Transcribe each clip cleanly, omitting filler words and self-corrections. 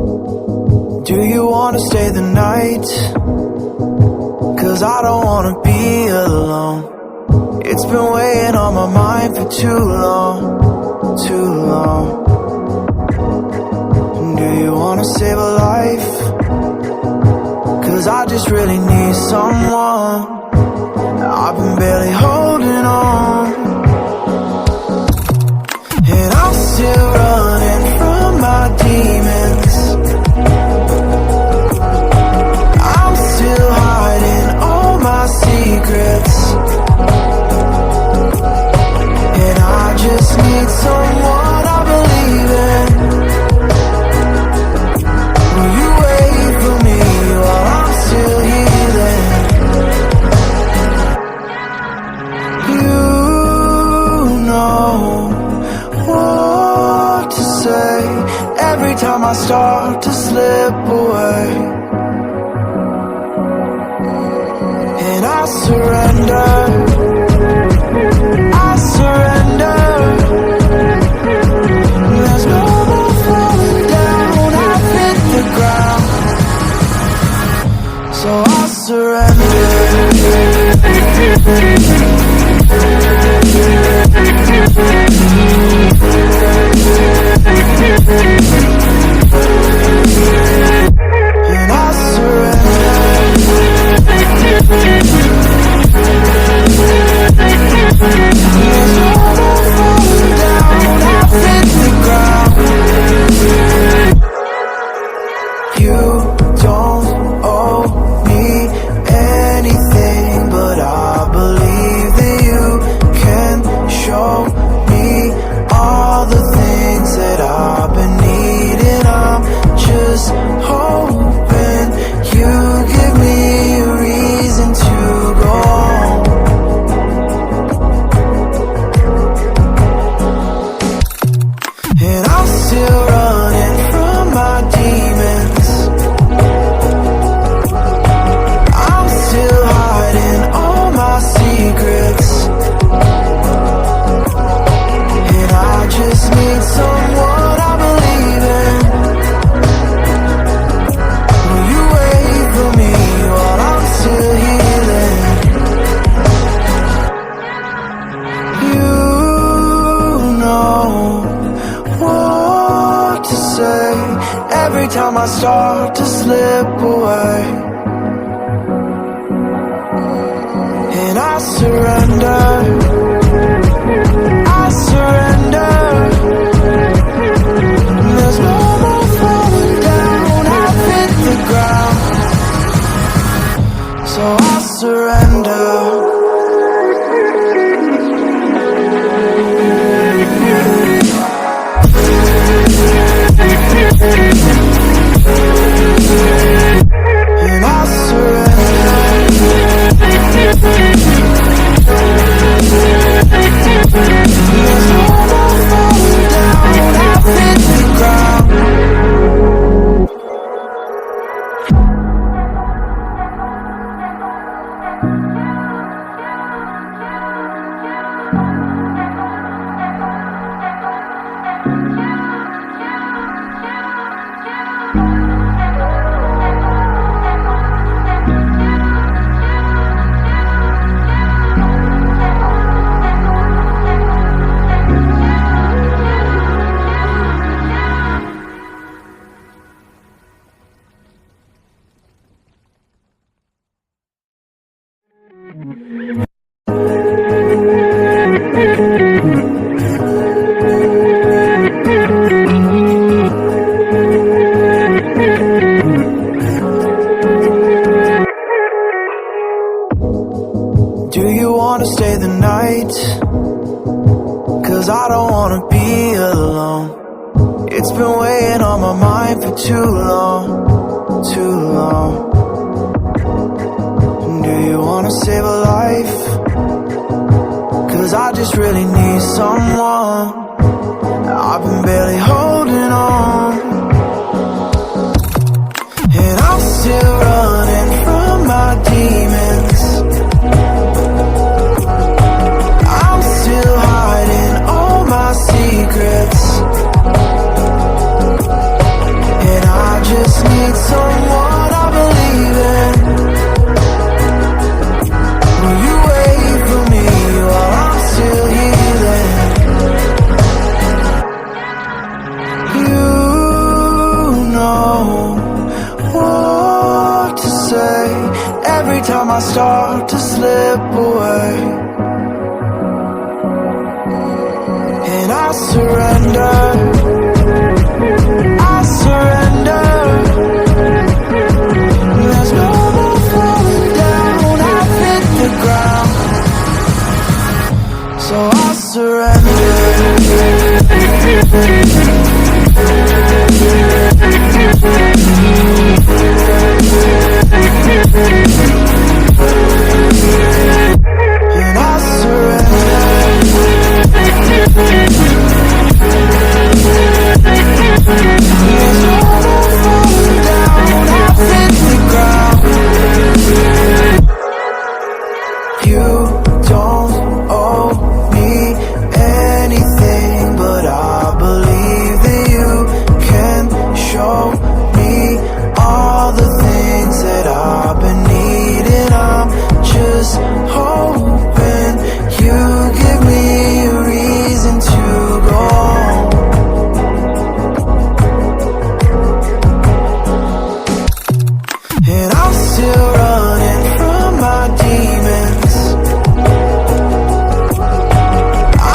Do you wanna stay the night? 'Cause I don't wanna be alone. It's been weighing on my mind for too long, too long. Do you wanna save a life? 'Cause I just really need someone. I've been barely holding on, and I'm still running from my demons. I'm still hiding all my secrets, and I just need someone I believe in. Will you wait for me while I'm still healing? You know what to say every time I start to slip away, and I surrender. I surrender. There's no more falling down. I've hit the ground, so I surrender. And I surrender. There's no more falling down. I've hit the ground. You don't owe me anything, but I believe that you can show me all the things that I've been needing. I'm just hoping you give me a reason to go on. And I'm still running from my demons. I'm still hiding all my secrets, and I just need someone I believe in. Will you wait for me while I'm still healing? You know what to say every time I start to slip away, and I surrender. I surrender. There's no more falling down. I've hit the ground, so I surrender. And I surrender. There's no more falling down. I've hit the ground. Do you wanna stay the night? 'Cause I don't wanna be alone. It's been weighing on my mind for too long, too long. Do you wanna save a life? 'Cause I just really need someone. I've been barely holding on, and I'm still running from my demons. I'm still hiding all my secrets, and I every time I start to slip away. And I surrender, I surrender. There's no more falling down, I've hit the ground. So I surrender. And I surrender. There's no more falling down, I've hit the ground. You don't owe me anything, but I believe that you can show me all the things that I've been needing. I'm just hoping you give me a reason to go on. And I'm still running from my demons.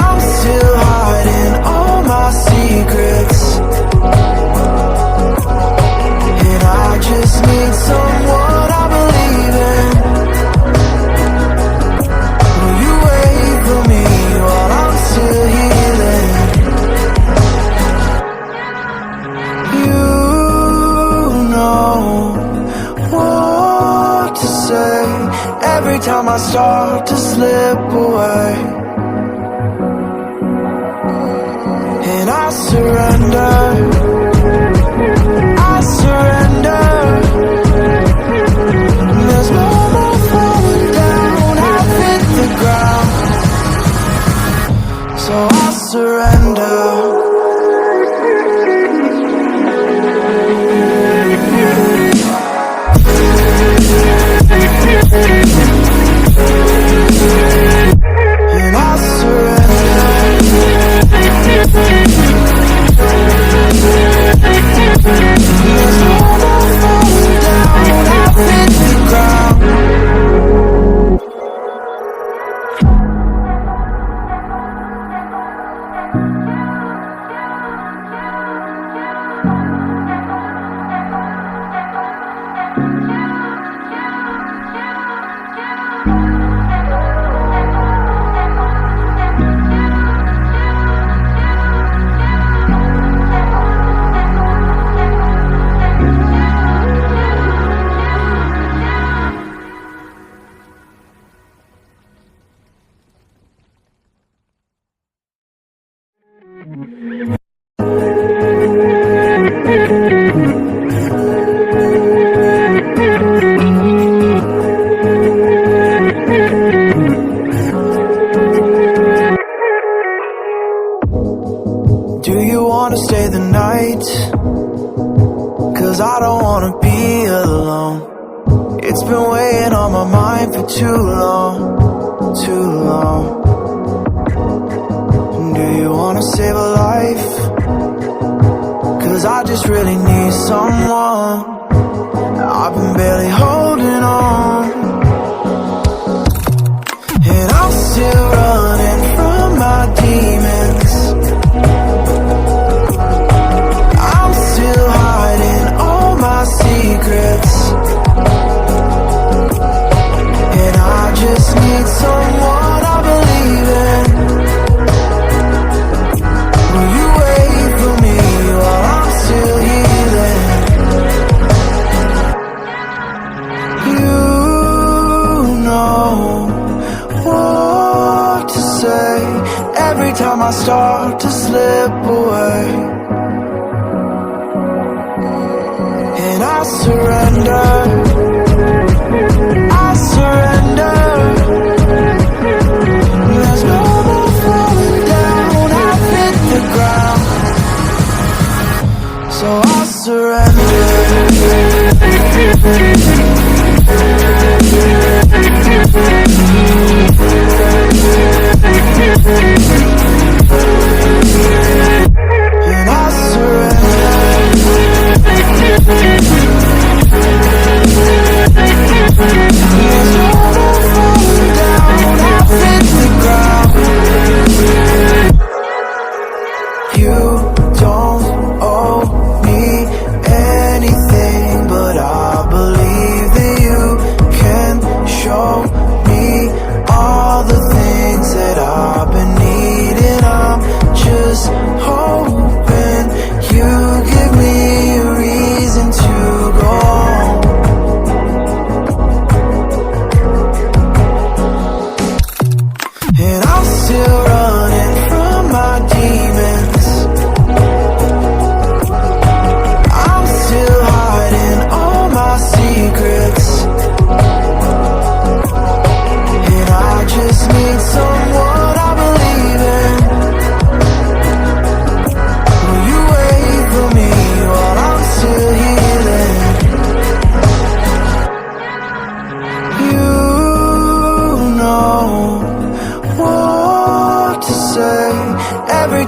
I'm still hiding all my secrets. And I just need someone I believe in. Will you wait for me while I'm still healing? You know what to say every time I start to slip away. And I surrender, I surrender. There's no more falling down, I've hit the ground. So I surrender. And I surrender. There's no more falling down, I've hit the ground. Do you wanna stay the night? 'Cause I don't wanna be alone. It's been weighing on my mind for too long, too long. Do you wanna save a life? 'Cause I just really need someone. I've been barely holding on. And I'm still running from my demons. I'm still hiding all my secrets. And I just need someone I believe in. Will you wait for me while I'm still healing? You know what to say every time I start to slip away. And I surrender, I surrender. There's no more falling down, I've hit the ground. So I surrender. And I surrender.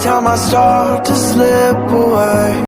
time I start to slip away.